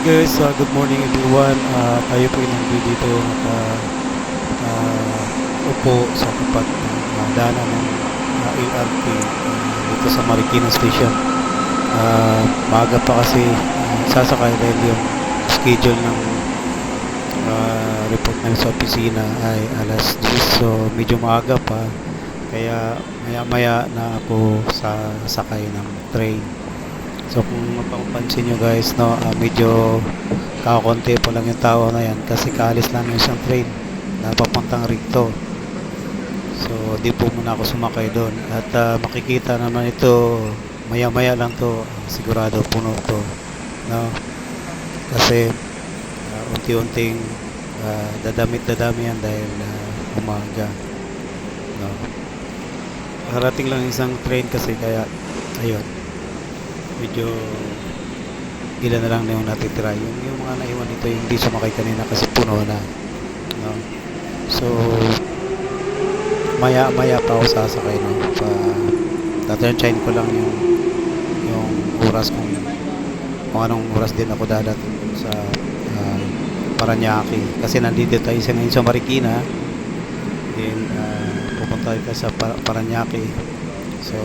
Guys, good morning everyone. Tayo po ay nandito upo sa tapat ng daanan ng LRT dito sa Marikina Station. Maaga pa kasi sasakay dahil yung schedule ng report namin sa opisina ay alas 10. So medyo maaga pa. Kaya maya-maya na ako sa sakay ng train. So kung mapapansin nyo guys, no, medyo kakakonti pa lang yung tao na yan kasi kaalis lang yung isang train na papuntang Rigto. So di po muna ako sumakay doon at makikita naman ito maya maya lang to, sigurado puno to, no? Kasi unti-unting dadami yan dahil umaga, no? Harating lang isang train kasi kaya ayun, medyo ilan na lang na yung natitira, yung mga naiwan dito yung hindi sumakay kanina kasi puno na, no? So maya pa ako sasakay, no? Tatensyahin ko lang yung oras kung anong oras din ako dadating sa Paranaque kasi nandito tayo ngayon sa Marikina, then pupunta tayo sa Paranaque. So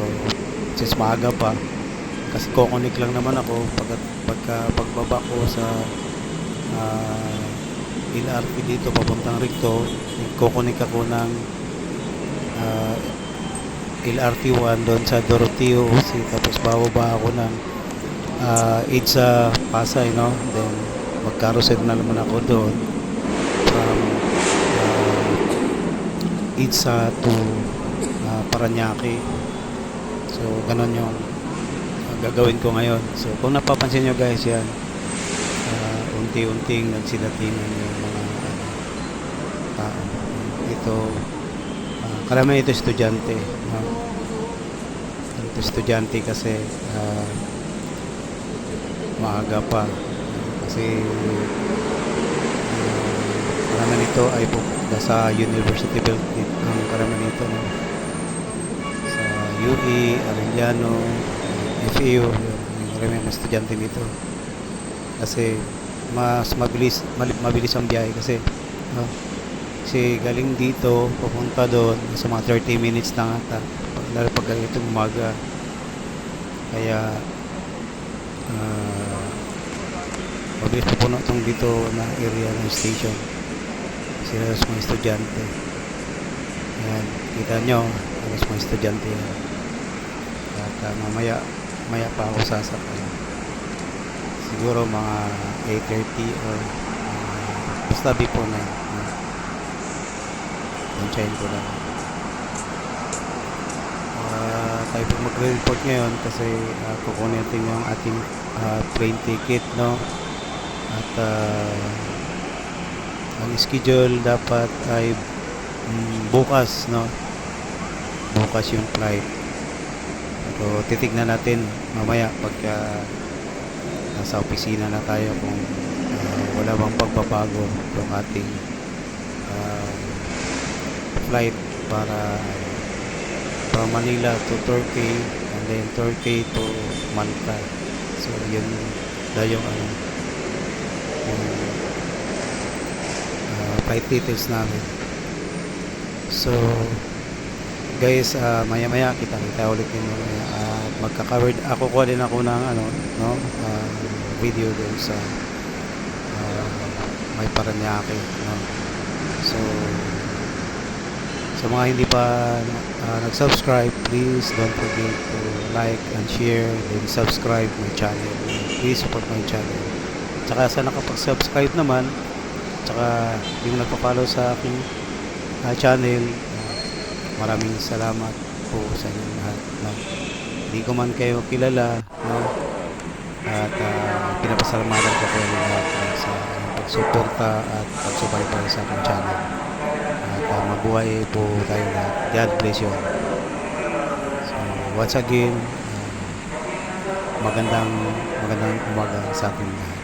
since maaga pa kasi kukunik lang naman ako pagbaba ko sa LRT dito papuntang Rigto, kukunik ako ng LRT 1 doon sa Doroteo Uci, tapos bababa ako ng EDSA Pasay, no? Then magkarousel na naman ako doon from EDSA to Paranaque. So ganon yung gagawin ko ngayon. So kung napapansin nyo guys, yan unti-unting nagsidatingan yung mga tao ito. Karamihan ito estudyante, no? Ito estudyante kasi maaga pa kasi karamihan ito ay pupunta sa University Building. Ang karamihan ito, no? Sa UE, Arellano, FEU, yung karamihan ng estudyante dito kasi mas mabilis ang biyahe kasi, no? Kasi galing dito papunta doon sa mga 30 minutes lang ata, lalo pag itong umaga. Kaya mabilis pupuno itong dito na area ng station sila sa mga estudyante. Ayan, kita nyo alas mga estudyante yan. At maya pa ako sasakay, siguro mga 8:30 or basta before 9. Tensyahin ko lang. Tayo po magre-report ngayon kasi kukunin natin yung ating train ticket, no? At ang schedule dapat ay bukas, no? Bukas yung flight. So titignan natin mamaya pagka nasa opisina na tayo kung wala bang pagbabago yung ating flight para from Manila to Turkey and then Turkey to Malta. So yun yung flight details namin. So guys, maya kita ulit din mamaya at magka-covered ako din ako ng no, video din sa may Paranaque, no? So sa mga hindi pa nag-subscribe, please don't forget to like and share, then subscribe my channel. Please support my channel. Tsaka sa nakapag-subscribe naman, tsaka yung nagpa-follow sa aking channel, maraming salamat po sa inyo lahat, no? Hindi ko man kayo kilala, no? At pinapasalamatan ko kayo lahat sa pagsuporta at pagsubaybay sa aking channel. At mabuhay po tayo lahat. God bless you all. So once again, magandang umaga sa ating lahat.